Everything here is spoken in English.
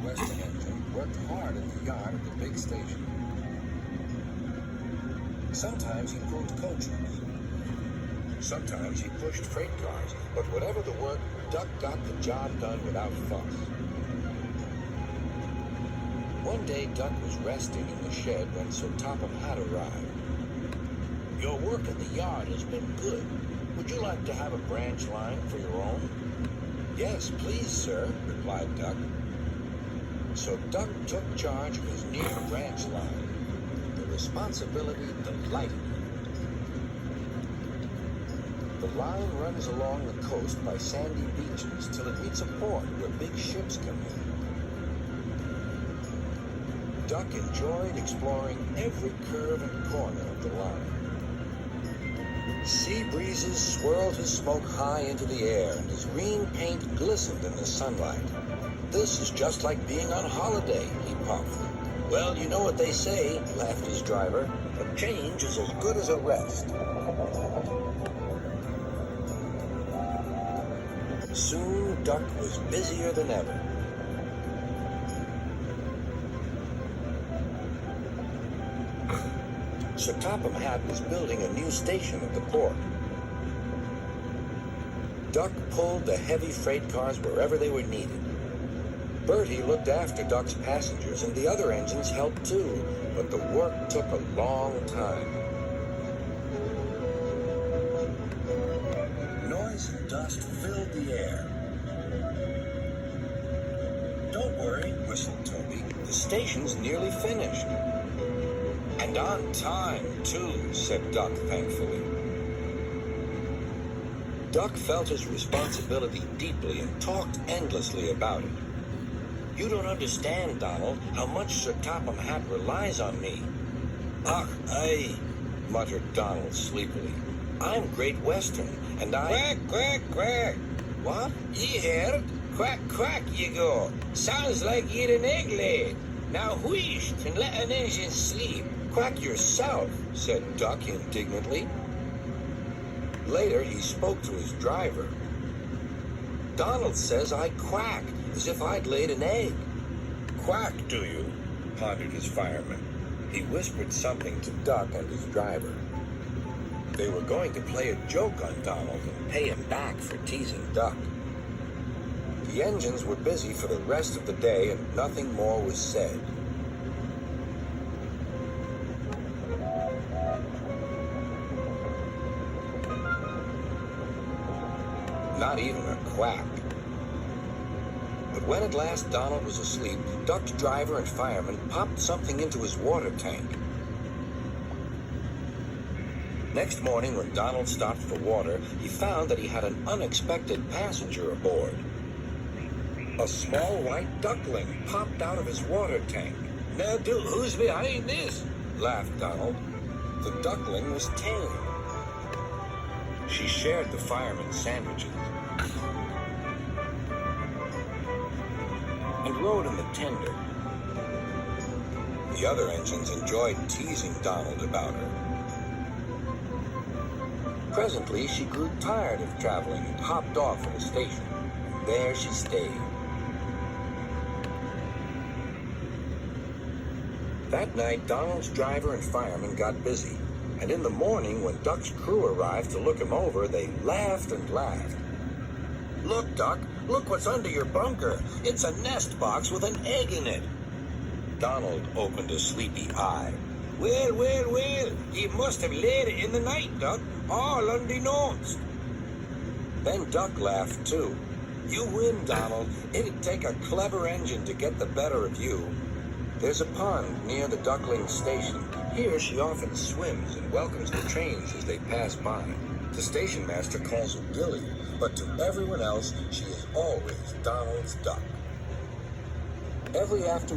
western engine worked hard at the yard of the big station. Sometimes he pulled coaches. Sometimes he pushed freight cars, but whatever the work, Duck got the job done without fuss. One day, Duck was resting in the shed when Sir Topham Hatt arrived. "Your work in the yard has been good. Would you like to have a branch line for your own?" "Yes, please, sir," replied Duck. So Duck took charge of his new branch line. The responsibility delighted him. The line runs along the coast by sandy beaches till it meets a port where big ships come in. Duck enjoyed exploring every curve and corner of the line. Sea breezes swirled his smoke high into the air, and his green paint glistened in the sunlight. "This is just like being on holiday," he puffed. "Well, you know what they say," laughed his driver. "A change is as good as a rest." Soon, Duck was busier than ever. Sir Topham Hatt was building a new station at the port. Duck pulled the heavy freight cars wherever they were needed. Bertie looked after Duck's passengers, and the other engines helped too, but the work took a long time. Noise and dust filled the air. "Don't worry," whistled Toby. "The station's nearly finished." "And on time, too," said Duck thankfully. Duck felt his responsibility deeply and talked endlessly about it. "You don't understand, Donald, how much Sir Topham Hatt relies on me." "Ach, aye," muttered Donald sleepily. "I'm Great Western, and I—" "Quack, quack, quack." "What?" "Ye heard? Quack, quack, ye go. Sounds like ye'd an egg laid. Now wheesht and let an engine sleep." "Quack yourself," said Duck indignantly. Later, he spoke to his driver. "Donald says I quack, as if I'd laid an egg." "Quack, do you?" pondered his fireman. He whispered something to Duck and his driver. They were going to play a joke on Donald and pay him back for teasing Duck. The engines were busy for the rest of the day, and nothing more was said. Not even a quack. But when at last Donald was asleep, Duck's driver and fireman popped something into his water tank. Next morning, when Donald stopped for water, he found that he had an unexpected passenger aboard. A small white duckling popped out of his water tank. "Now, who's behind this?" laughed Donald. The duckling was tame. She shared the fireman's sandwiches and rode in the tender. The other engines enjoyed teasing Donald about her. Presently, she grew tired of traveling and hopped off at a station. There she stayed. That night, Donald's driver and fireman got busy. And in the morning, when Duck's crew arrived to look him over, they laughed and laughed. "Look, Duck, look what's under your bunker. It's a nest box with an egg in it." Donald opened a sleepy eye. Well, you must have laid it in the night, Duck, all unbeknownst." Then Duck laughed too. "You win, Donald. It'd take a clever engine to get the better of you." There's a pond near the duckling station. Here she often swims and welcomes the trains as they pass by. The station master calls her Billy, but to everyone else, she is always Donald's duck. Every afternoon,